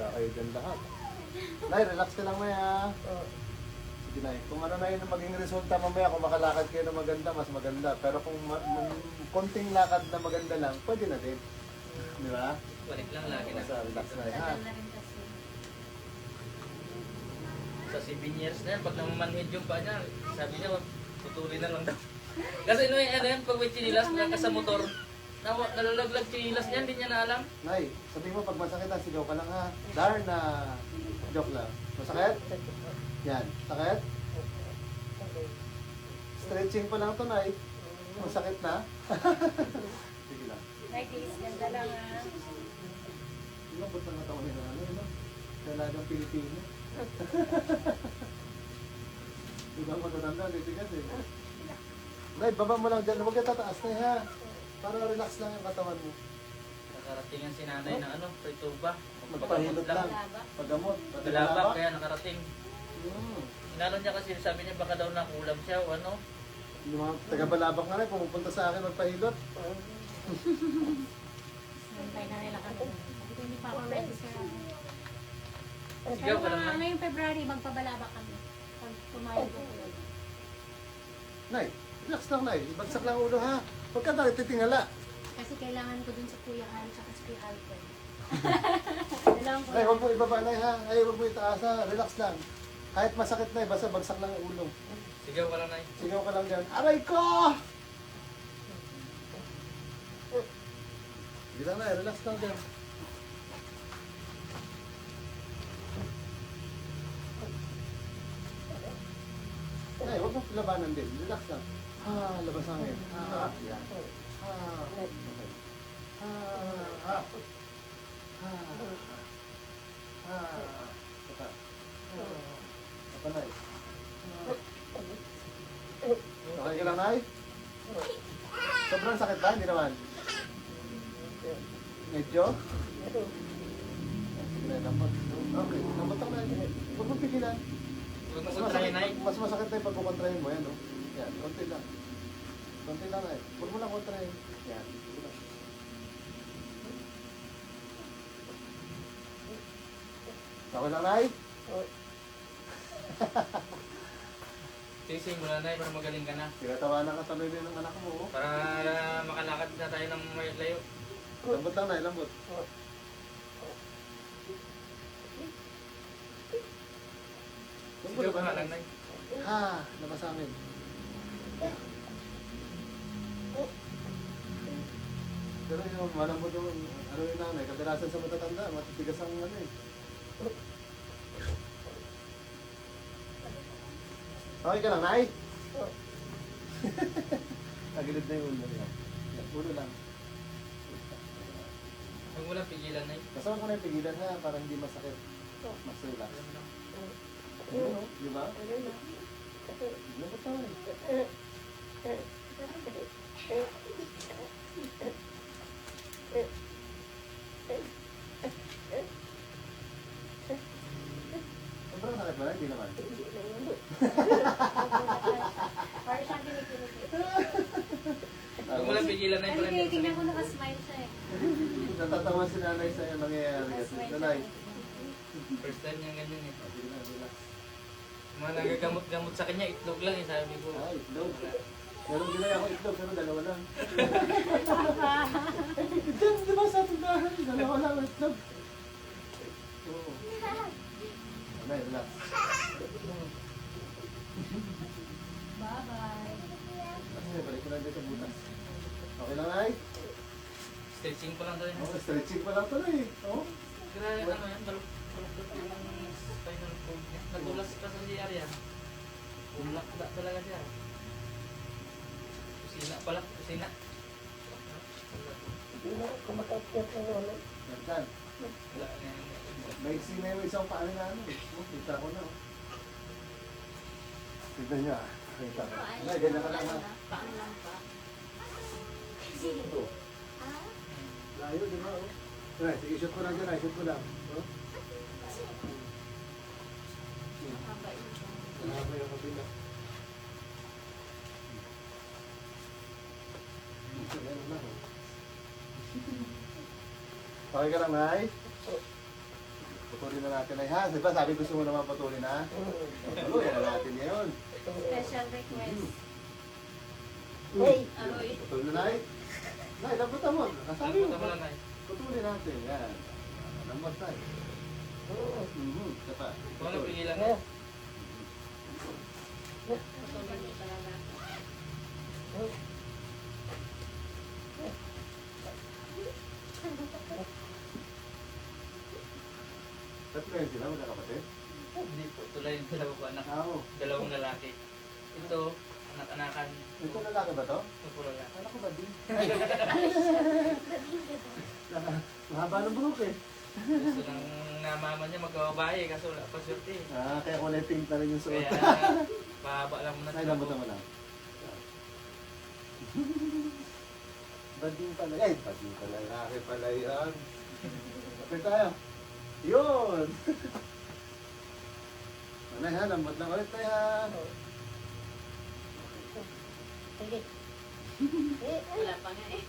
kayo dyan lahat. Nay, relax ka lang na ya. Sige Nay, kung ano na yun ang maging resulta mamaya, kung makalakad kayo na maganda, mas maganda. Pero kung konting lakad na maganda lang, pwede na din. Di ba? Balik lang lagi na. Basta relax na ha. Tagal na rin kasi. Sa 7 years na yan, pag namamanhid yung paa niya, sabi niya, putulin na lang daw. Kasi ano yan, pag may chinilas, pagka sa motor, nalalaglag chinilas niya, hindi niya na alam. Nay, sabihin mo pag masakit na, sigaw ka lang ha. Darna. Joke lang. Masakit? Yan. Sakit? Stretching pa lang to, Nay. Masakit na? Sige lang. Like this, ganda lang ah. Lambot na nga ni Nanay, no? Dalagang Pilipino. Diba matatanda, titigas eh. Nay, baba mo lang dyan. Huwag ka tataas na ha. Para relax lang yung katawan mo. Nakaratingan si nanay na ano, prituba. Magpahilot lang. Paggamot. Galabak, kaya nakarating. Hmm. Inano niya kasi, sabi niya baka daw nakulam siya o ano. Yung mga taga-balabak nga rin, pumupunta sa akin magpahilot. Hintay na nila kami. Hindi pa ako ready sa... Sigaw Pero ka lang na. ngayong February, magpabalaba kami. Pag tumayo ko. Nay, relax lang Nay. Ibagsak lang ulo ha. Huwag ka tayo titingala. Kasi kailangan ko dun sa Kuya Al, sa Kuya Alfred. Kailangan ko Nay, huwag mo ibaba Nay ha. Ay, huwag mo itaas ha. Relax lang. Kahit masakit Nay, basta bagsak lang ang ulo. Sigaw ka lang, Nay. Sigaw ka lang dyan. Aray ko! Hindi lang Nay, relax lang dyan. Nay, huwag mo labanan din. Relax lang. Ha, labas hangin. Ha, yan. Ha, okay. Ha, ha. Ha. Ha. Saka. Apa Nay? Okay ka lang Nay? Sobrang sakit ba? Hindi naman. Medyo? Sige na, lambot. Okay, lambot ako na. Huwag mo pigilan. Huwag mo Mas kontrahin, Nay. masakit, mas masakit tayo pag kukontrahin mo yan, no? Yan, konti lang. Konti lang Nay. Huwag mo lang kontrahin. Yan, sige lang. Okay lang Nay? Sising mo na, Nay, para magaling ka na. Tinatawanan ka tuloy din ng anak mo, oh. Para makalakad na tayo ng may layo. Lambot lang Nay, lambot. Sigaw ka nga lang, Nay. Ha, labas sa amin. Pero yung malambot yung ano yung nanay, kadalasan sa matatanda, matitigas ang ano eh. Okay ka lang, Nay? Tagilid na yung ulo niya. Ulo lang. Huwag mo lang pigilan, Nay. Kasama ko na yung pigilan na para hindi masakit. Mas relax. Di ba? Lambot tayo. Sobrang sakit ba? Hindi naman. Para siyang kinikilig. Huwag mo lang pigilan, Nay. Ano Para hindi tingnan ko nakasmile siya eh. Natatawa si nanay sa yung nangyayari kasi. Nanay. First time niya ganyan eh. Sige na, relax. Mga nagagamot-gamot sa kanya, itlog lang eh, sabi ko. Ah, itlog. Meron din ako itlog, pero dalawa lang. Itlog, di ba sa tindahan? Dalawa lang ang itlog. Oo. Nanay, relax. Bye-bye. Kasi balik ko lang dito butas. Okay lang, Nay? Stretching ko lang tayo. Oh, stretching pa lang to na eh. Oh. Grabe, ano yan, balok yung spinal cord niya. Nagulas ka sa CR yan. Umlakda talaga siya. Kusina pala, kusina. Yan. Wala na yan. May sina yung isang paano na ano eh. Oh, kita ko na. Oh. Tignan niya. Kita ko. Nay, ganyan ka lang ha. Paano lang pa? Ito. Layo, di ba? Oh. Nay, sige, shoot ko lang dyan. Shoot ko lang. Oh. Mahaba yun. Mahaba yung kabila. Ganun lang, oh. Okay ka lang, Nay? Putulin na natin ay ha. Diba sabi gusto mo naman putulin ha? Putulin na natin ngayon. Special request. Hey. Aroy. Putulin na Nay. Nay, lambutan mo. Sabi mo. Tama lang, Nay. Putulin natin. Yan. Lambot Nay. Isa pa. Kung ano pigilan na. Patuloy mo talaga. Tatlo yun sila, magkakapatid. Hindi po, tulad yung dalawa ko anak. Oo. Dalawang lalaki. Ito, anak-anakan. Ito lalaki ba to? Ito po lalaki. Ano ko ba din? Mahaba ng buhok eh. Gusto ng namama niya magkababae kaso wala pa swerte. Kaya kulay pink na rin yung suot. Kaya pahaba lang muna. Ay, lambutan mo lang. Bading pala. Ay, bading pala. Lalaki pala yan. Kapit tayo. Yun! Nanay ha, lambot lang ulit tayo ha. Sige. Wala pa nga eh.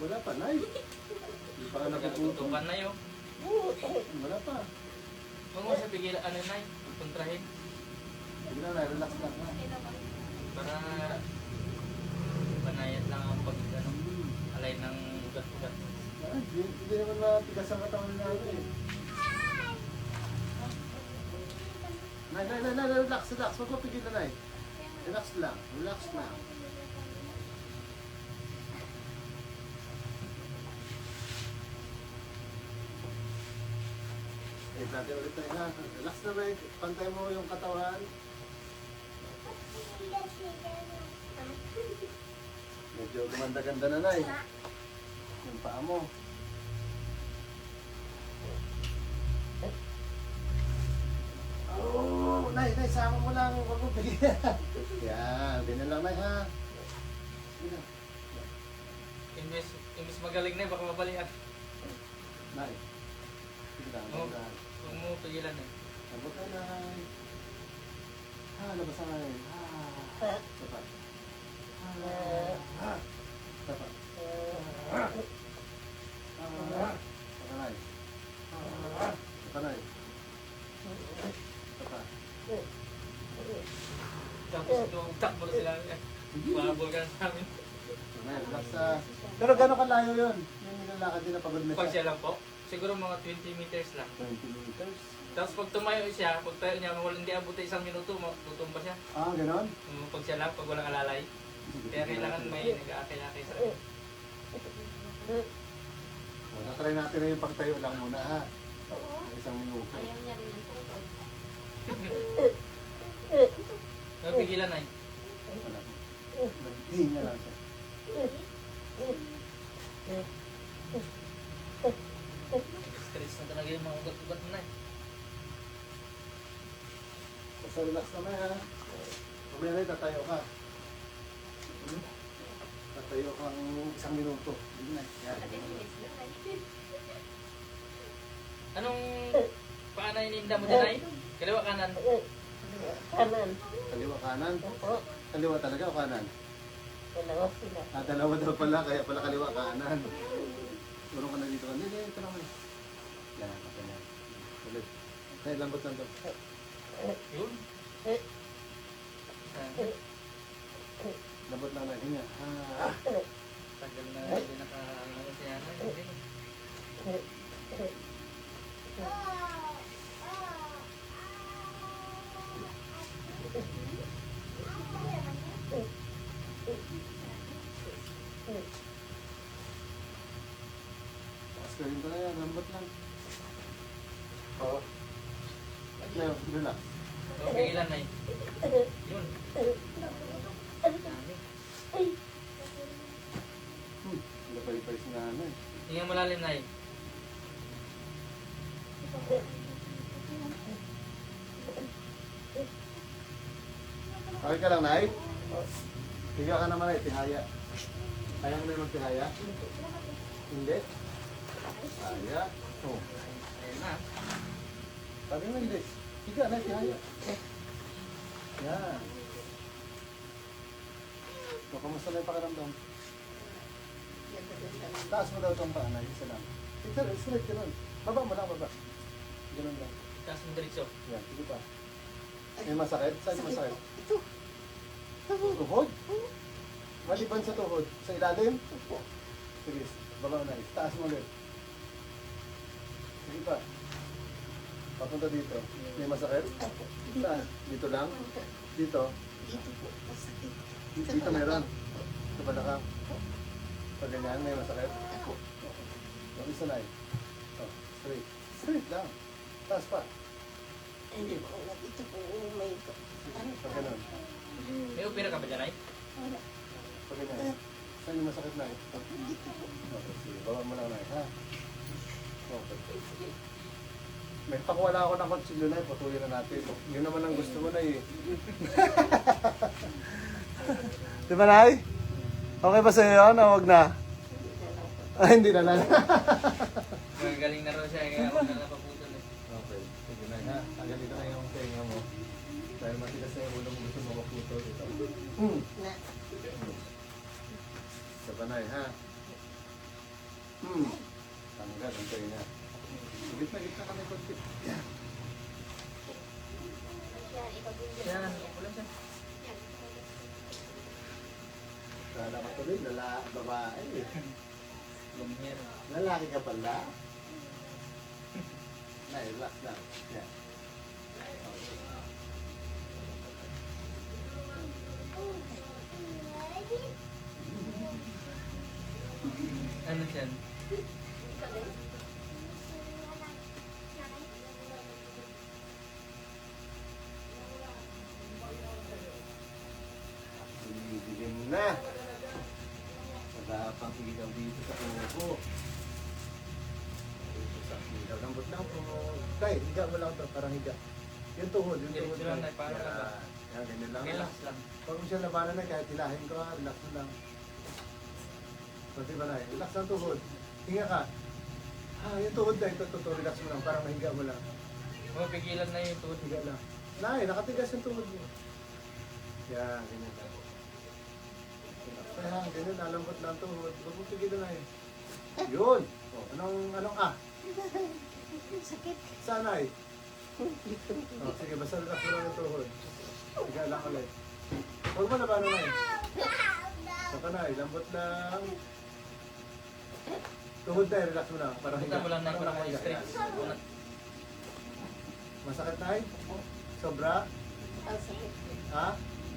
Wala pa, Nay. Hindi pa ka napuputo. Tutukan na yun. Wala pa. Huwag mo sa pigilan, ano Nay, kontrahin. Sige na, Nay, relax lang ha. Para banayat lang ang pag ano, alay ng ugat-ugat. Hindi naman matigas ang katawan nila eh. Nay, relax. Huwag mo pigil na, Nay. Relax lang. Natin ulit tayo ha. Relax na ba? Pantay mo yung katawan. Medyo gumanda-ganda na, Nay. Yung paa mo. Oh, Nay, sama mo lang. Huwag mo pigil. Yan, ganyan lang, Nay, ha. Sige na. Imbis magaling na, baka mabalian. Nay. Sige na, Oo. labas na. Huwag mo pigilan eh. Labas na, Nay. Labas na, Nay. Dapat. Dapat. Nay. Nay. Dapat. Tapos ito, takbo na sila. Pahabol ka na sa amin. Nay, relax na. Pero gano'ng kalayo yun? Yung nilalakad din na pagod na Pag siya. siya lang po, siguro mga 20 meters lang. 20 meters. Tapos pag tumayo siya, pag tayo niya, wala hindi abuti isang minuto, tutumba siya. Ganon? Pag siya lang, pag walang alalay. Kaya kailangan may nag-aakay-akay sa akin. Natry natin na yung pagtayo lang muna, ha? Isang minuto. Ayaw niya rin ang tukod. Napigilan na Wala. Naghihinga lang siya. Stress na talaga yung mga ugat-ugat na eh. Basta relax naman, ha? Mamaya na tatayo ka. Tatayo kang isang minuto. Hindi na. Yan. At inis na tayo. Anong paana ininda mo dyan ay? Kaliwa kanan. Kanan. Kaliwa kanan. Opo. Kaliwa talaga o kanan? Dalawa sila. Dalawa daw pala, kaya pala kaliwa kanan. Turong ka na dito. Hindi, ito naman. Yan, okay na. Ulit. Kaya lambot lang daw. Yun. Lambot lang na. Hinga. Tagal na hindi naka-ano siya na. Taas ka rin talaga. Lambot lang. Oo. Ngayon, relax. O, pigilan na eh. Yun. Dami. Lapay-pay si nanay. Hinga malalim na eh. Okay ka lang, Nay? Higa ka naman, Nay. Tihaya. Kaya mo na yung magtihaya? Hindi? Tihaya. Oh. Ayun na. Sabi mo hindi. Higa, Nay. Tihaya. Yan. So, kamusta na yung pakiramdam? Taas mo daw itong paa, Nay. Isa lang. Straight ka nun. Baba mo lang, baba. Ganun lang. Taas mo diretso. Yan, sige pa. May masakit? Saan yung masakit? Ito. Tuhod? Maliban sa tuhod. Sa ilalim? Opo. Sige, baba na. Taas mo ulit. Sige pa. Papunta dito. May masakit? Opo. Saan? Dito lang? Dito? Dito po. Masakit. Dito meron? Sa balakang? Pag ganyan, may masakit? Opo. Yung isa na eh. Oh, straight. Straight lang. Taas pa. Hindi po. Dito po. Oh my God. Pag ganun. May opera ka ba dyan, ay? Wala. Pag ganyan. Saan yung masakit na eh? Dito po. Okay, sige. Baba mo lang na eh. Ha? Okay. May pakuwala ako ng kutsilyo na eh. Patuloy na natin. Yun naman ang gusto mo na eh. Di ba, Nay? Okay ba sa'yo yun? O wag na? Ah, hindi na lang. Magaling na raw siya, kaya ako na napaputol eh. Okay, sige na ha. Agad dito na yung tenga mo. Dahil matigas na yung ulo mo gusto mo maputol dito. Na. Sa panay ha. Tanggal ang tenga. Gitna kami konti. Yan. Yan, ulam siya. Kala ka tuloy, babae. Lumiere. Lalaki ka pala. Nay, relax lang. Yan. Ano siyan? Bibigyan na. Wala pang ilaw dito sa kuko. Dito sa ilaw. Lambot lang po. Tay, higa mo lang ito. Parang higa. Yung tuhod. Yung tuhod. Diretso lang, Tay, para Yan. lang. Yan, ganyan lang. Relax lang. Huwag mo siya labanan na kahit hilahin ko. Relax mo lang. Pati ba na? Relax ang tuhod. Hinga ka. Yung tuhod na ito. Relax mo lang. Parang mahiga mo lang. Oh, pigilan na yung tuhod. Higa lang. Nay, nakatigas yung tuhod mo. Yan, ganyan lang. Kaya, ganyan, nalambot lang tuhod. Huwag mo pigilan na eh. Yun! O, anong Sakit. Saan ay? Dito. O, sige, basta relax mo lang yung tuhod. Higa lang ulit. Huwag mo na paano na eh. Saka na eh, lambot lang. Tuhod na eh, relax mo lang. Parang Kita mo lang na parang higa. straight. Yan. Masakit na eh? Sobra? Ang sakit. Ha?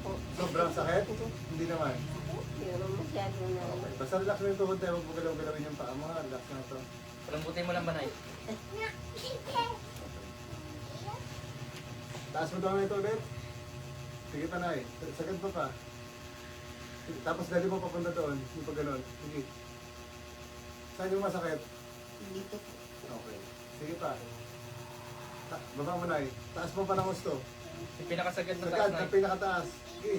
Po. Sobrang sakit? Hindi naman. Hindi naman masyado na. Okay. Basta relax mo yung tuhod tayo, huwag mo galaw-galawin yung paa mo ha. Relax na ito. Palambutin mo lang ba, Nay? Taas mo daw na ito ulit. Sige pa na eh. Sagad pa pa. Sige, tapos dali mo papunta doon. Yung pag ganon. Sige. Saan yung masakit? Dito po. Okay. Sige pa. Baba mo na eh. Taas mo pa ng gusto. Yung pinakasagad na taas, Sagad, Nay. ang pinakataas. Sige.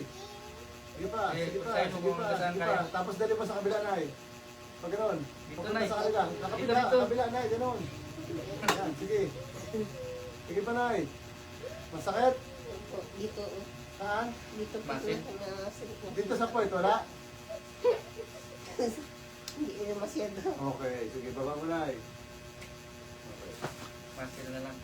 Sige pa, Eh, sige pa, sa'yo mo sige kung pa, saan sige kaya. pa. Tapos dali mo sa kabila na eh. Pag ganon. Dito, Papunta Nay. sa kabila. Nakabila, Dito, dito. kabila na eh. Ganon. Yan, sige. Sige pa na eh. Masakit? Po. Dito. Saan? Dito po. Masin. Masakit. Dito sa point, wala? Hindi na masyado. Okay, sige, baba mo na eh. Okay. Masil na lang.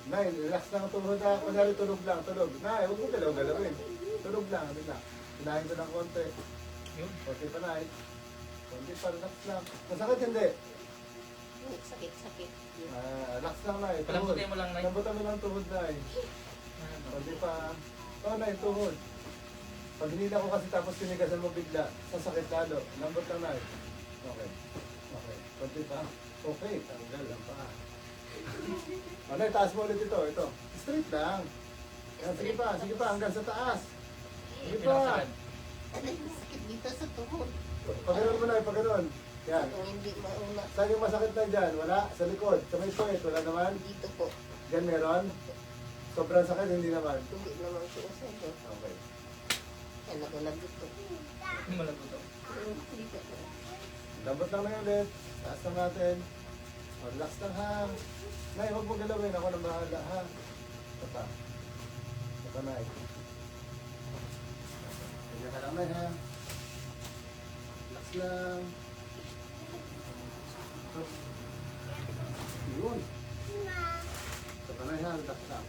Nay, relax lang ang tuhod ha. Kunyari tulog lang, tulog. Nay, huwag mo galaw-galawin. Tulog lang, ano lang. Hinahin ko ng konti. Yun. Konti pa, Nay. Konti pa, relax lang. Masakit hindi? Sakit. Relax lang, Nay. Tuhod. Palambutin mo lang, Nay. Lambutan mo lang tuhod, Nay. Ano? Konti pa. Oo, Nay, tuhod. Pag hinila ko kasi tapos tinigasan mo bigla, sasakit lalo. Lambot lang, Nay. Okay. Okay. Konti pa. Okay, tanggal lang pa. Ano, taas mo ulit ito. Ito. Straight lang. Yan, sige pa, hanggang sa taas. Sige pa. Pinakasagad. Sakit dito sa tuhod. Pagano'n mo na, pagano'n. Yan. Kung hindi mauna. Saan yung masakit na dyan? Wala? Sa likod? Sa may point? Wala naman? Dito po. Dyan meron? Sobrang sakit? Hindi naman? Hindi naman po masyado. Okay. Anak ko lang dito. Malabo to. Dito po. Lambot lang na yun ulit. Taas lang natin. O, relax lang ha. Nay, huwag mo galawin. Ako na bahala ha. Ito pa. Ito pa, Nay. Kanya ka lang, Nay ha. Relax lang. Stop. Yun. Sa panay ha, relax lang.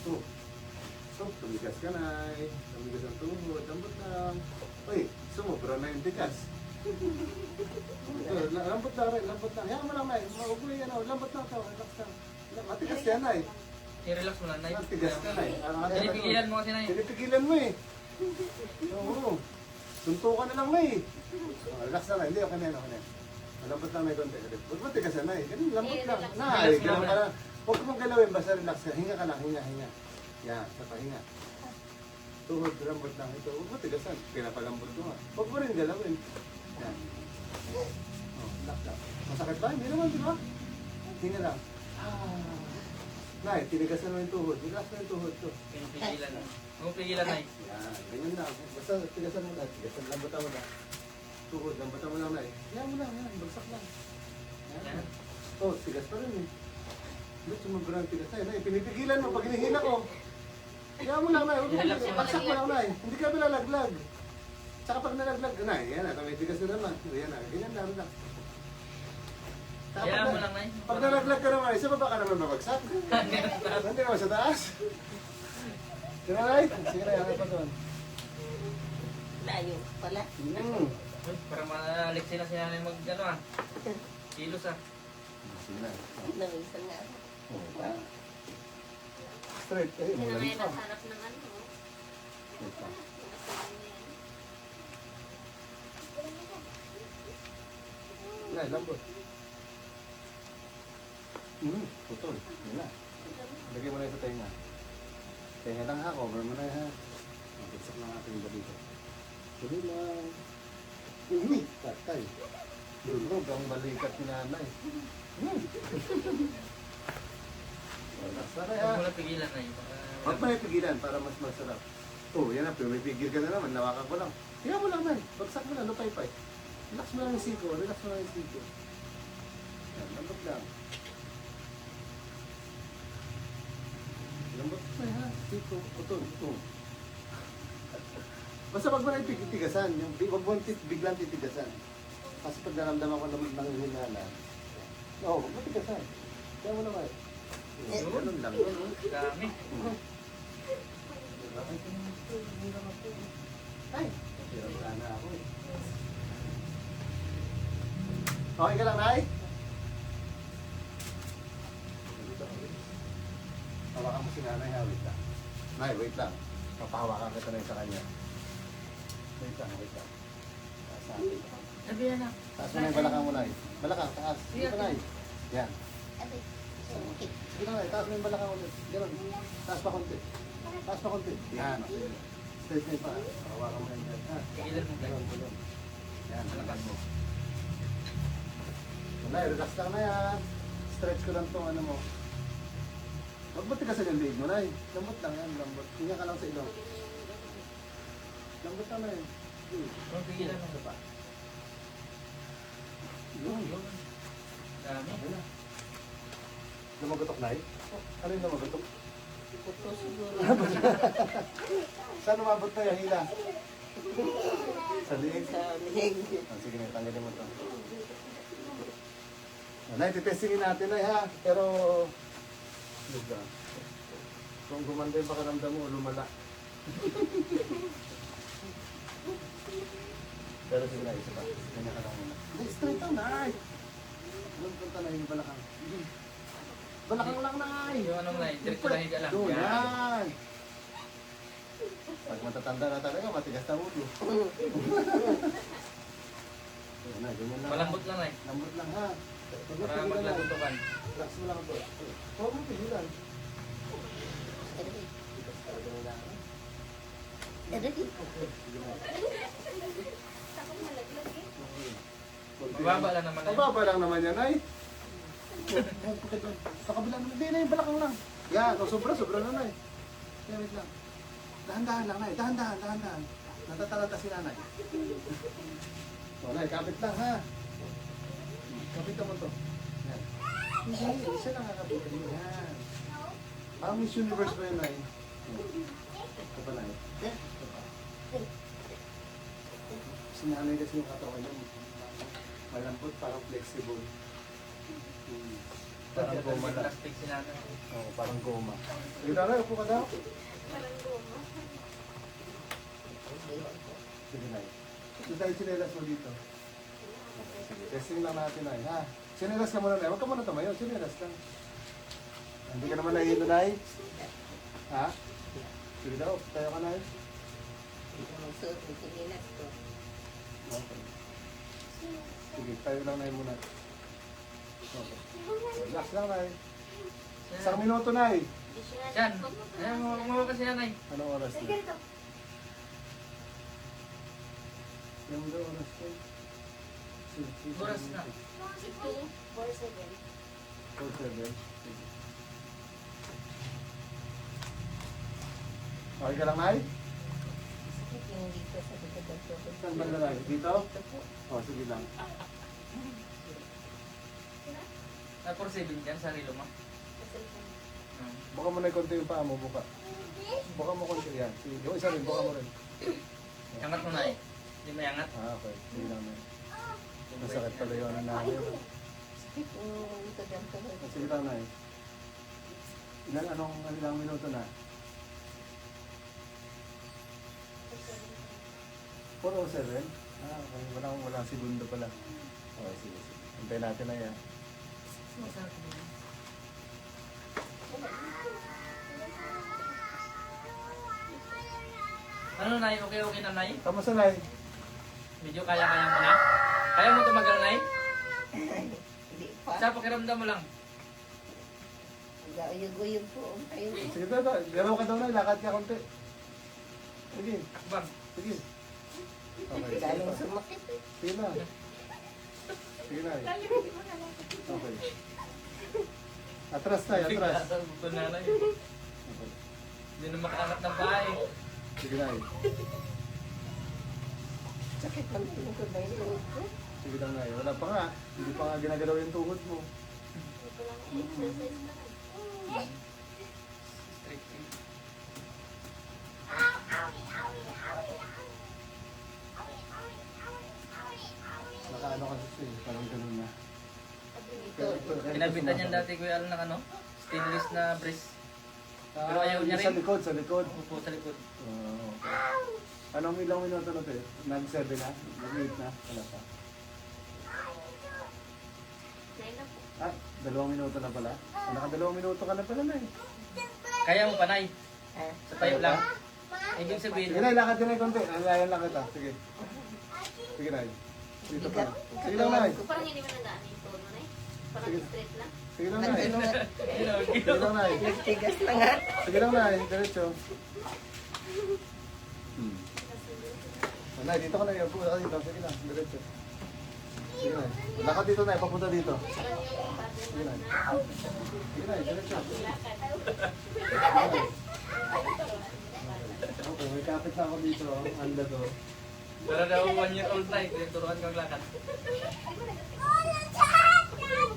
Two. Stop, tumigas ka na. Tumigas ang tuhod, lambot lang. Uy, sumobra na yung tigas. Ito, lambot lang rin, lambot lang. Yan mo lang, Nay. Maguguloy yan, lambot lang to, relax lang. Matigas yan, Nay. I-relax mo lang, Nay. Matigas ka, Nay. Pinipigilan mo kasi, Nay. Pinipigilan mo eh. Oo. Suntukan na lang, Nay. Relax lang, Nay. Hindi, okay na yan, okay na yan. Lambot lang, Nay, konti. Huwag matigas yan, Nay. Ganun, lambot lang. Nay, ganun ka lang. Huwag mong galawin, basta relax ka. Hinga ka lang, hinga. Yan, sa pahinga. Tuhod, lambot lang ito. Huwag matigasan. Pinapalambot ko nga. Huwag mo rin galawin. Yan. Oh, relax lang. Masakit ba? Hindi naman, di ba? Hinga lang. Nay, tinigasan mo yung tuhod. Relax mo yung tuhod ko. Pinipigilan na. Huwag pigilan, Nay. Yan, ganyan lang. Basta tigasan mo lang. Tigasan, lambutan mo lang. Tuhod, lambutan mo lang, Nay. Yan mo lang, yan. Bagsak lang. Yan. Oh, tigas pa rin eh. Ba't sumabra ang tigas tayo? Nay, pinipigilan mo pag hinihina ko. Yan mo lang, Nay. Huwag mo Relax lang. mo. Bagsak mo lang, Nay. Hindi ka bilalaglag. Tsaka pag nalaglag, Nay, yan na. May tigas na naman. Yan na. Ganyan lang, relax. Tsaka Yan pag mo lang, Nay. Pag nalaglag ka naman, sa baba ka naman mabagsak. Hindi naman sa taas. Sige na, Nay. Sige na, yan pa doon. Layo pala. Uy, para maliksi na si nanay mag, ano ah. Kilos ah. Sige na. Nawisan nga ako. Oh, straight. Eh, Hindi na malalim ngayon pa. naghanap ng ano. Straight pa. Nay, lambot. Putol. Yan na. Lagay mo na yung sa tenga. Tenga lang ha, cover mo na ha. Pagsak lang natin yung balito. Tuloy lang. Tatay. Durog ang balikat ni nanay. Wala sa Huwag kaya. mo lang pigilan, Nay. Huwag mo na pigilan para mas masarap. Oh, yan na. May pigil ka na naman. Nawakan ko lang. Kaya mo lang, Nay. Bagsak mo lang. Lupay-pay. Relax mo lang yung siko. Relax mo lang yung siko. Yan, lambot lang. Lambot pa ha. Siko. Utol. Oh. Basta wag mo na ipigtigasan. Wag mo biglang titigasan. Kasi pag naramdaman ko naman ng hinala, wag mo tigasan. Kaya mo naman. Ganun lang. Dami. Ay, hirap sana ako eh. Okay ka lang, Nay? Hawakan mo si Nanay, ha? Wait lang. Nay, wait lang. Papahawakan kita na yun sa kanya. Wait lang, wait lang. Taas natin. Sabi na. Taas mo na yung balakang mo, Nay. Balakang, taas. Sige pa, Nay. Yan. Aray. Okay. Sige na, Nay. Taas mo yung balakang ulit. Ganun. Taas pa konti. Taas pa konti. Yan. Straight na yung paa. Hawakan mo na yung ha? Pigilan mo, Nay. Ganun. Yan. Malakas mo. Nay, relax lang na yan. Stretch ko lang tong ano mo. Huwag mo tigasan yung leg mo, Nay. Lambot lang yan, lambot. Hinga ka lang sa ilong. Lambot lang na yun. Huwag pigilan mo. Pa. Yun. Yun. Dami. Okay na. Lumagotok, Nay? Ano yung lumagotok? Puto siguro. Saan umabot na yung hila? Sa liig? Sa leg. Sige na, tanggalin mo ito. Nay, titestingin natin, Nay, ha? Pero, diba? Kung gumanda yung pakaramdam mo, lumala. Pero sige na, isa pa. Ganyan ka lang muna. Hindi, straight lang, Nay! Anong punta na yung balakang? Balakang lang, Nay! Yung anong, Nay? Diretso lang higa lang. Doon, Yan. yan! Pag matatanda na talaga, matigas na ulo. Ayan na, ganyan lang. Malambot lang, Nay. Lambot lang, ha? Huwag mo Para pigilan, Nay. maglagutukan. Relax mo lang ito. Huwag mo pigilan. Aray. Tigas talaga nila, ha? Aray. Takot malaglag eh. Mababa lang naman, Nay. Mababa lang naman yan, ay. Sa kabila mo, hindi na yung balakang lang. Yan, o sobra na, Nay. Kaya wait lang. Dahan-dahan lang, Nay. Dahan-dahan. Natatalanta si Nanay. O, Nay, kapit lang, ha? Kapit mo to. Yan. Hindi, isa lang kakapit. Yan. Parang Miss Universe ba yun, Nay? Ito pa, Nay. Ito pa. Si Nanay kasi yung katawan niya. Malambot, parang flexible. Parang goma lang. Plastic si nanay. Oo, parang goma. Sige na, upo ka daw. Sige na. Ito tayo sinelas mo dito. Sige, testing lang natin ay, ha? Sinelas ka muna na. Huwag ka muna tumayo, sinelas lang. Hindi ka naman nahihilo na ha? Sige daw, tayo ka na Ang suot ng sinilas ko. Okay. Sige, tayo lang na muna. Okay. Relax lang na Isang minuto na Yan. Ayan, gumawa kasi nanay. Anong oras na? Yung daw oras na. Oras na. 4-7. Okay ka lang, Nay? Sakit yung dito sa likod ng tuhod. Saan ba na, Nay? Dito? Ito po. Oh, sige lang. Ah, 4-7 dyan, sa rilo mo. Buka mo na yung konti yung paa mo, buka. Buka mo konti yan. Sige, yung isa rin, buka mo rin. Angat mo na eh. Hindi may angat. Ah, okay. Sige lang na. Masakit pala yung ano namin. Sakit yung likod ng tuhod. Sige lang, Nay. Ilang minuto na? 4:07? Ah, okay. Walang segundo pala. Okay, sige. Hintayin natin na yan. Ano nay? Okay na nay? Kamusta, Nay? Medyo kaya-kaya mo na? Kaya mo tumagal nay? Hindi pa. Sa pakiramdam mo lang. Uyog-uyog po. Ayun. Sige, tata. Garaw ka daw na. Lakad ka konti. Sige. Bang. Sige. Okay. Lalong sumakit. Sige na. Sige na. Okay. Atras na, atras. Buto nanay. Okay. Hindi na makaangat ng bahay. Sige na. Sakit ng likod ng tuhod ko. Sige lang na. Wala pa nga. Hindi pa nga ginagalaw yung tuhod mo. Stretching. Nakaano ka siya eh. Parang ganun na. Kinabitan niyan dati Kuya Al ng ano? Stainless na brace. Pero ayaw niya rin. Sa likod, sa likod. Upo sa likod. Okay. Anong ilang minuto na ito? Nag-7 na? Nag-8 na? Wala pa. Ah, 2 minuto na pala. Naka 2 minuto ka na pala na eh. Kaya mo panay. Ha? Sa tayo lang. Ibig sabihin, Sige na, lakad ka na yung konti. Alayan lang kita. Sige. Sige na. Dito pa. Sige lang na. Parang hindi mo nadaan yung tono na eh. Parang Sige. straight lang. Sige lang na. Ano nga? Sige lang na. Nagtigas na nga. Sige lang na. Diretso. Nay, dito ka na. Upo ka dito. Sige na. Diretso. Sige na. Lakad dito na. Papunta dito. Sige na. Sige na. Diretso. Okay, may kapit na ako dito. Anda to. pero daw 1 year old na eh. Kaya turuan kang lakad.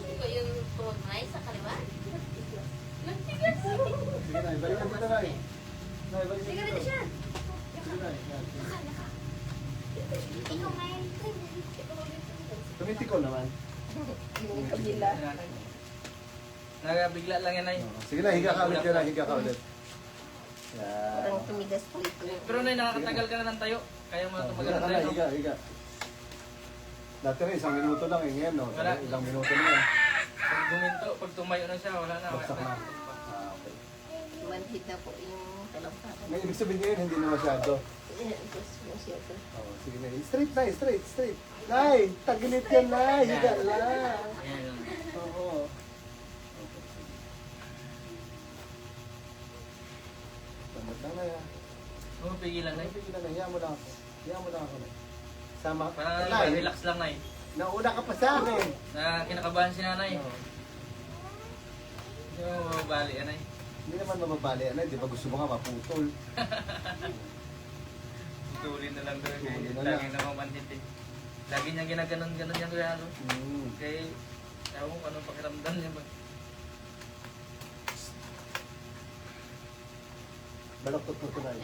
Ito yung tono na eh, sa kaliwa. Nagtigas. Sige na. Balikan dito na. Nay, balikan Sige na dito. siya. Sige na. Yan. Ikaw ngayon. Tumitiko naman. Yung kabila. Nagabigla lang yan ay. Sige na, higa ka ulit ka na. Higa ka ulit. Yan. Parang tumigas po ito. Pero nay, nakakatagal ka na ng tayo. Kaya mo na tumagal Higa ng ka na, tayo. higa, higa. Dati rin, 1 minuto lang eh. Ngayon, no? Wala. Ilang minuto na yan. Pag guminto, pag tumayo na siya, wala na. Bagsak na. Wala. Ah, okay. Manhid na po yung talampakan. May ibig sabihin ngayon, hindi na masyado. Tapos masyado. Oh, sige na. Straight na, straight, straight. Nay, tagilid yan, Nay. Higa lang. Ayan. Oo. Tandad lang na yan. Oh, pigilan na. Sige na, hiya mo lang ako. Hiya mo lang ako. Nay. Sama. Parang Nay, relax lang na eh. nauna ka pa sa akin. Na kinakabahan si nanay. Oo. Hindi mo mababali yan ay. Hindi naman mamabali, Nay. Di ba gusto mo nga maputol? Tutulin na lang doon. Tutulin na Lagi lang. na mamantit eh. Lagi niya ginaganon-ganon yan kaya ano. Hmm. Kaya, ewan ko kung anong pakiramdam niya ba. Balaktot mo ito, Nay.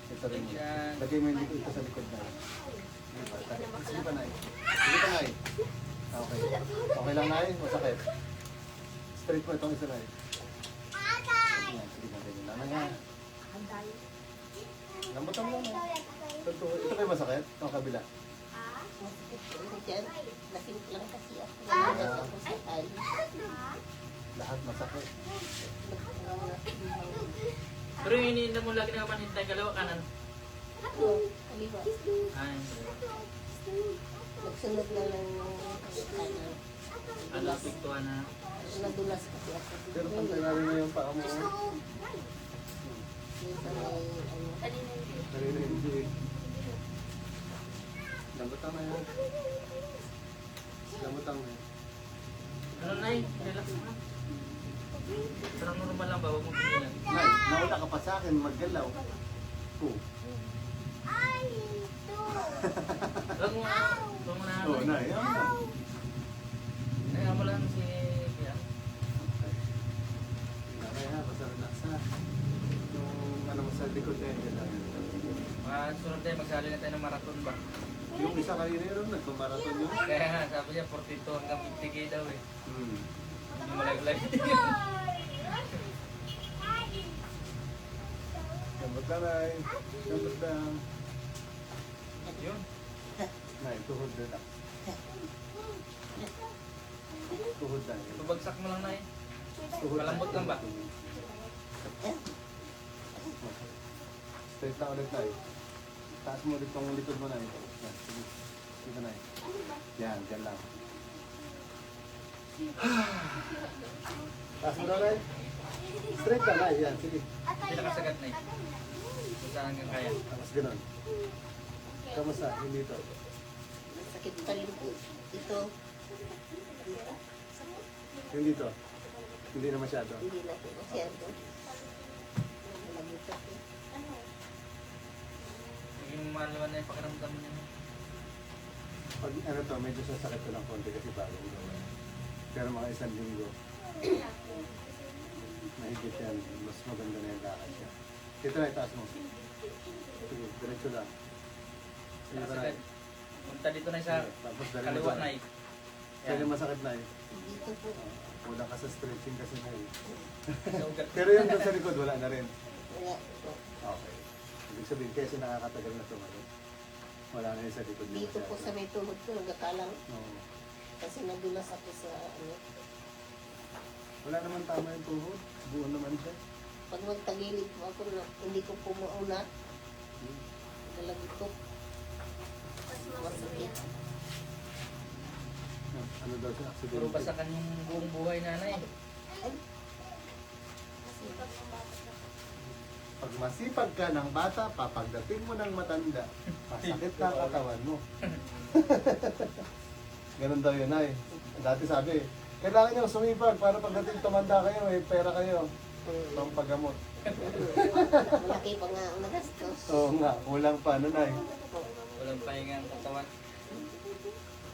Ito rin mo. Yan. Lagay mo yung dito ito sa likod, Nay. Sige pa, Nay. Sige pa, Nay. Okay. Okay lang na masakit. Straight mo itong isa na Yan, sige na, ganyan lang na yan. Lambutan mo lang. Ito kayo masakit? Itong kabila. Masakit po dyan. Lasing lang kasi ako. Nalagas ako sa tayo. Lahat masakit. Pero yung iniinom mo lagi na manhintay kalawa kanan. Kaliwa. Ay, Nagsunod na lang yung kanan. alapig to na. Nadulas kasi ako. Pero pantay na rin na yung paa mo. Minsan may ano. Kanina hindi. Lambutan na yan. Lambutan mo yan. Ano na relax mo na. Parang normal lang ba? Huwag mong pigilan. Nay, nauna ka pa sa akin, maggalaw. Oh. Huwag mo na. Oh, Nay. Yan na. Kaya mo lang si Kuya. Okay. Nay ha, basta relax ha. Yung ano mo sa likod na yan, yan lang. Sunod tayo, magsali na tayo ng marathon ba? Yung isa kanina yun, nagpamarathon yun. Kaya nga, sabi niya 42 hanggang 50k daw eh. Hmm. Hindi malaglag. Lambot lang, Nay. Lambot lang. Yun. Nay, tuhod na lang. Tuhod lang. Pabagsak mo lang na eh. Tuhod Malambot lang ba? Straight lang ulit, Nay. Taas mo ulit tong likod mo, Nay. Yan, sige. Dito, Nay. Yan, dyan lang. Taas mo na, Nay. Straight lang, Nay. Yan, sige. Hindi nakasagat na eh. Kung saan hanggang kaya. Tapos ganun. Kamusta? Hindi ito. Sakit pa rin po. Ito. Yung dito. Hindi na masyado. Hindi na po masyado. Malagitak po. Maging malaman na yung pakiramdam niya. Pag ano to, medyo sasakit ko ng konti kasi bagong gawa. Pero mga isang linggo, mahigit yan. Mas maganda na yung lakad siya. Dito na, itaas mo. Sige, diretso lang. Sige ka na. Nakasagat. Punta dito na sa Tapos dali kaliwa na eh. Kaya masakit na eh. Dito po. Kulang ka sa stretching kasi na eh. Sa ugat. Pero yung doon sa likod, wala na rin. Wala po. Okay. Ibig sabihin, kasi nakakatagal na tumalo. Wala na yung sa likod niya Dito po sa may tuhod ko. Nagkakalang. Oo. Kasi nadulas ako sa ano. Wala naman tama yung tuhod. Buo naman siya. Pag magtagilid po ako, hindi ko po mauna. Nalagit ko. Masakit. Ano daw siya? Puro Accident. basakan yung buong buhay nanay. Pag masipag ka ng bata, papagdating mo ng matanda, masakit na katawan mo. Ganun daw yun, ay. Dati sabi, kailangan nyo sumipag para pagdating tumanda kayo, may pera kayo. Pang paggamot. Malaki pa nga ang nagastos. Oo nga, kulang pa, nanay. Walang pahinga ang katawan.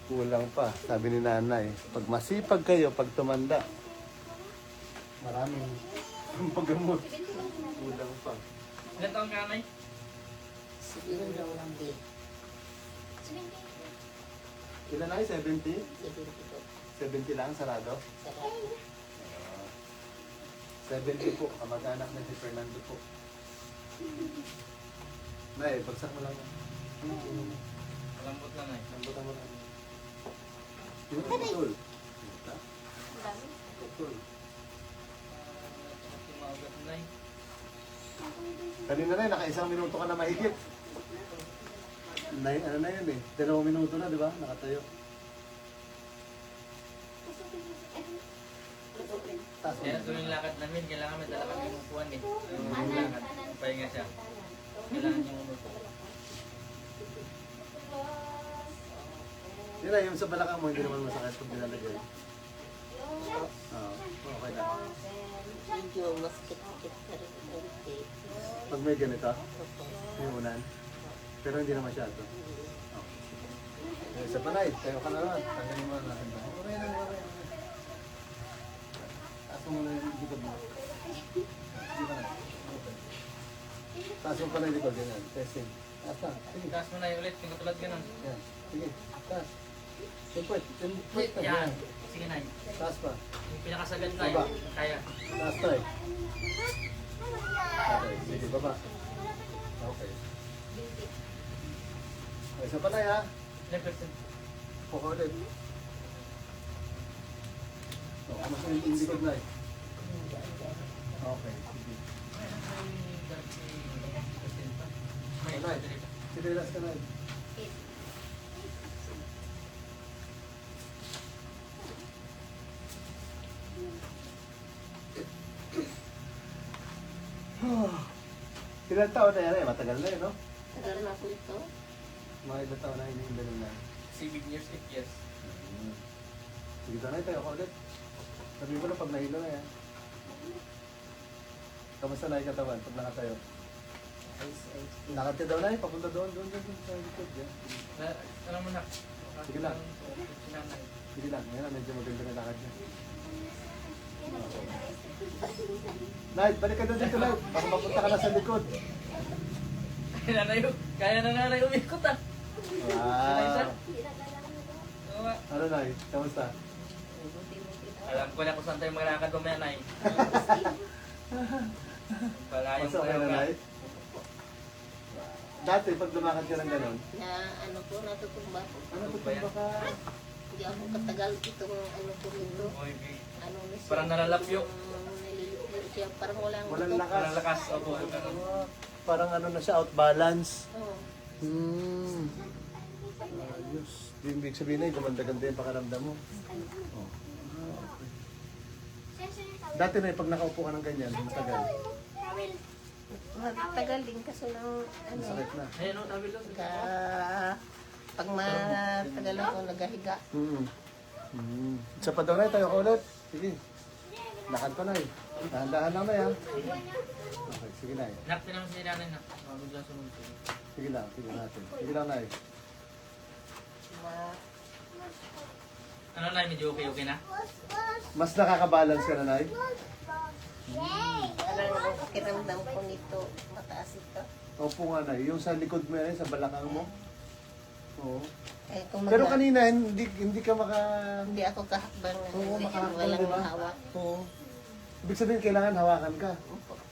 Kulang pa, sabi ni nanay. Pag masipag kayo, pag tumanda, maraming paggamot. Kulang pa. Ilan taong ka nanay? Siguro daw lang din. Ilan na 70? 70 po. 70 lang, sarado? Sarap. 70 po, kamag-anak na si Fernando po. Nay, bagsak mo lang. Malambot lang eh. Lambutan mo lang. Yung putol. Putol. Maugat nanay. Kanina na, naka-1 minuto ka na mahigit. Ano na yun eh, 2 minuto na, di ba? Nakatayo. Taas mo. Kaya tuloy yung lakad namin, kailangan may dala kami yung upuan eh. Yung lakad, pahinga siya. Kailangan yung umupo. Yun na, yung sa balakang mo, hindi naman masakit pag nilalagay. Oo, okay lang. Medyo masakit-sakit na rin ang konti. Pag may ganito, Opo. yung unan. Pero hindi na masyado. Okay. Sa panay, tayo ka na naman. Tanggalin mo na natin ba? Okay lang, okay. Taas mo muna yung likod mo. Dito na. Taas mo pa na yung likod, ganyan. Testing. Taas na. Sige. Taas mo na yung ulit, yung katulad ganun. Yan. Sige. Taas. Pwede. Pwede. Yan. Sige na. Taas pa. Yung pinakasagad na Baba. kaya. Taas tayo. Okay, sige, baba. Okay. Okay, isa pa na ha. Left, left, left. Puka ulit. Kamusta yung likod na Okay, sige. Sinilas ka na Ilan taon na yan eh? Matagal na no? Tagal na po ito. Mga ilang taon na hindi yung ganun na. 7 years, 8 years. Sige na tayo ka ulit. Sabi mo na pag nahilo na yan. Kamusta na yung katawan pag nakatayo? Lakad ka daw na eh, papunta doon sa likod yan. Alam mo na. Sige lang. Sinanay. Sige lang, ngayon na medyo maganda na lakad niya. Night, balik ka doon dito, Night. Baka mapunta ka na sa likod. Kaya na nanay umikot ah. Wow. Oo nga. Ano, Night? Kamusta? Alam ko na kung saan tayo maglakad mamaya, Nay. Palayo Kamusta ka na, Night? Dati, pag lumakad ka ng gano'n, Na ano po, natutumba po. ano tutumba ka? Hindi ako katagal itong ano po ito. Ano na siya. Parang nalalapyo. Nalilipyo siya. Parang walang Walang ito. lakas. Parang lakas. Opo. Parang ano na siya, out balance. Oo. Ayos. Di ibig sabihin na, gumanda-ganda yung pakaramdam mo. Oh. Dati na, pag nakaupo ka ng ganyan, matagal. Matagal din kaso ng ano. Masakit na. Ayun o, tabi doon. Pag matagal ako nagahiga. Isa pa daw na, tayo ka ulit. Sige. Lakad pa na eh. Dahan-dahan lang na yan. Okay, sige na eh. Nak, tinanong si nanay na. Biglang sumunod. Sige lang natin. Sige lang na eh. Ma- Ano na, medyo okay na? Mas nakakabalance ka na, Nay? Parang pakiramdam ko nito, mataas ito. Opo nga, Nay. Yung sa likod mo yan, sa balakang mo. Oo. Eh, kung Pero magla- kanina, hindi ka maka... hindi ako kahakbang ng Oo, makahakbang, walang di ba? hawak. Oo. Ibig sabihin, kailangan hawakan ka.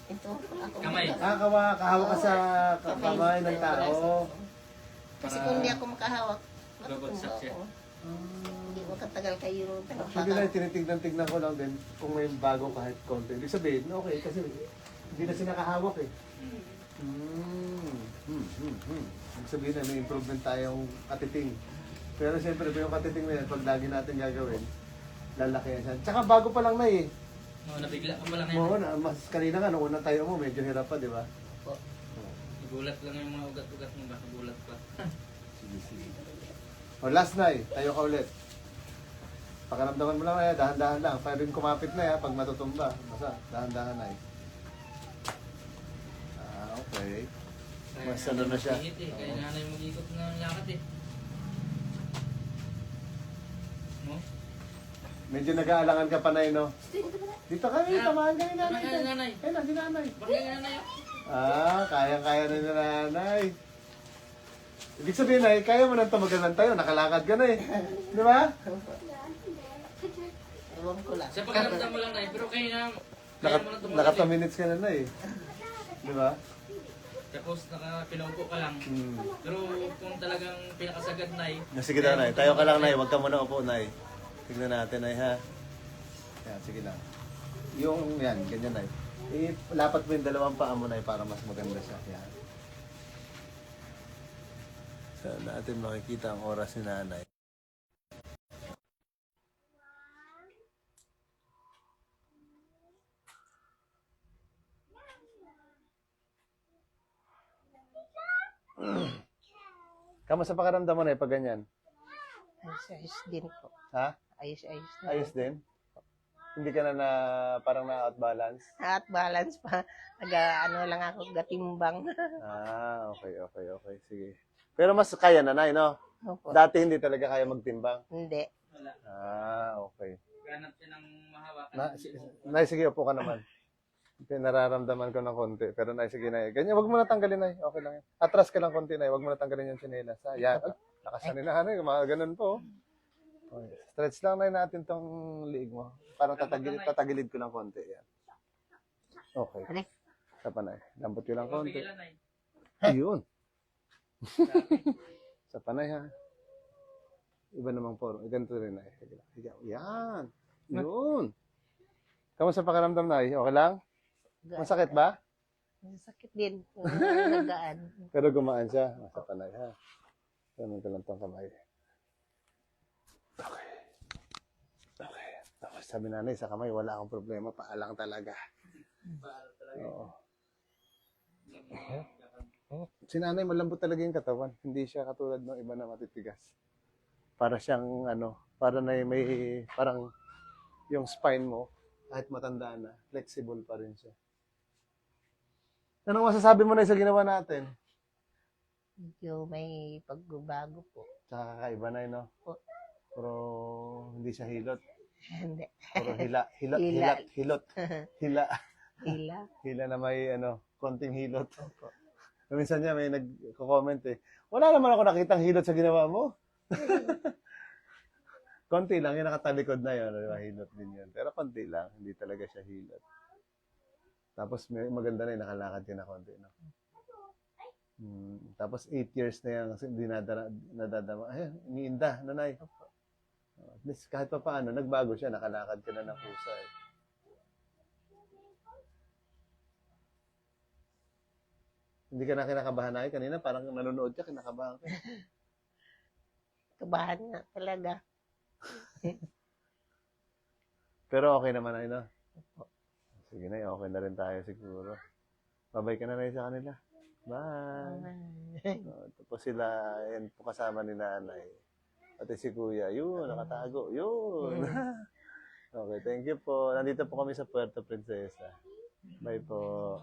Ito, ako. Kamay. Kahawak ka sa kamay ng tao. Kasi kung hindi ako makahawak, Babagsak matutumba siya. ako. Hindi mo katagal kayo Actually, Nay, tinitignan ko lang din kung may bago kahit konti. Ibig sabihin, okay, kasi hindi na sinakahawak eh. Ibig sabihin na may improvement tayong katiting. Pero siyempre, yung katiting na yan, pag lagi natin gagawin, lalaki yan siya. Tsaka bago pa lang na eh. Oo, nabigla ka pala Oo, ngayon. mas kanina nga, nung unang tayo mo, medyo hirap pa, di ba? Nagulat lang yung mga ugat-ugat mo ba? Nagulat pa. Sige. O, last na eh. Tayo ka ulit. Pakaramdaman mo lang na dahan-dahan lang. Pwede rin kumapit na pag matutumba. Basta, dahan-dahan na okay. Mas ano na siya. Hihit eh. Kaya nanay mag-ikot ng lakad eh. No? Medyo nag-aalangan ka pa na no? Dito kami, tamahan ka ni nanay. Tamahan ka ni nanay. Ayun na, si nanay. Bakit nga nanay? Kaya-kaya na ni nanay. Ibig sabihin na, kaya mo nang tumagalan tayo. Nakalakad ka na eh. Di ba? Ewan ko lang. Sa pagkaramdam mo lang na pero kaya na Naka 2 minutes ka na eh. Di ba? Tapos pinaupo ka lang. Pero kung talagang pinakasagad na Sige na, Nay. Tayo ka lang, Nay. Huwag ka muna upo, Nay. Tignan natin, Nay, ha? Yan, sige na. Yung, yan, ganyan, Nay. Lapat mo yung dalawang paa mo, Nay, para mas maganda siya. Yan. Saan natin makikita ang oras ni Nanay? Kamusta pakiramdam mo, Nay, pag ganyan? Ayos din po. Ha? Ayos na. Ayos din? Hindi ka na parang na-outbalance? At balance pa. Ano lang ako, gatimbang. Okay. Sige. Pero mas kaya na, Nay, no? Opo. Dati hindi talaga kaya magtimbang. Hindi. wala. Okay. Ganap siya ng mahawakan. Nay, sige, upo ka naman. Nararamdaman ko ng konti. Pero Nay, sige, Nay. Ganyan, wag mo na tanggalin, Nay. Okay lang yan. Atras ka lang konti, Nay. Wag mo na tanggalin yung tsinelas. Yan. Lakas na ni Nanay. Mga ganun po. Okay. Stretch lang na natin tong liig mo. Parang tatagilid ko lang konti. Yan. Okay. Ano? Sa panay. Lambot ko lang konti. Mapigilan ay. Ayun. Sa panay ha. Iba namang form. Ganito rin ay. Higa. Yan. Yun. Kamusta pakiramdam na? Okay lang? Masakit ba? Masakit din. Nagaan. Pero gumaan siya. Sa panay ha. Ganun ko lang tong kamay. Okay. Okay. Tapos sabi nanay, sa kamay, wala akong problema. Paalang talaga. Oo. Si nanay, malambot talaga yung katawan. Hindi siya katulad ng iba na matitigas. Para siyang, para na may, parang yung spine mo, kahit matanda na, flexible pa rin siya. Anong masasabi mo na sa ginawa natin? Medyo may pagbabago po. Tsaka kakaiba na no? Pero hindi siya hilot. Hindi. Puro hila. Hila. Hilot. Hila. Hila. Hila na may konting hilot. Minsan niya may nagko-comment wala naman ako nakitang hilot sa ginawa mo. Konti lang, yung nakatalikod na yun, hilot din yun. Pero konti lang, hindi talaga siya hilot. Tapos maganda na yung nakalakad ka na konti. No? Tapos 8 years na yan kasi hindi nadadama. Ayan, iniinda, nanay. At least kahit pa paano, nagbago siya, nakalakad ka na ng pusa Hindi ka na kinakabahan ay kanina, parang nanonood ka, kinakabahan ka. Kabahan nga talaga. Pero okay naman ay no? Sige na, okay na rin tayo siguro. Babay ka na rin sa kanila. Bye! Tapos sila, yan po kasama ni nanay. Pati si kuya, yun, nakatago, yun. Okay, thank you po. Nandito po kami sa Puerto Princesa. Bye po.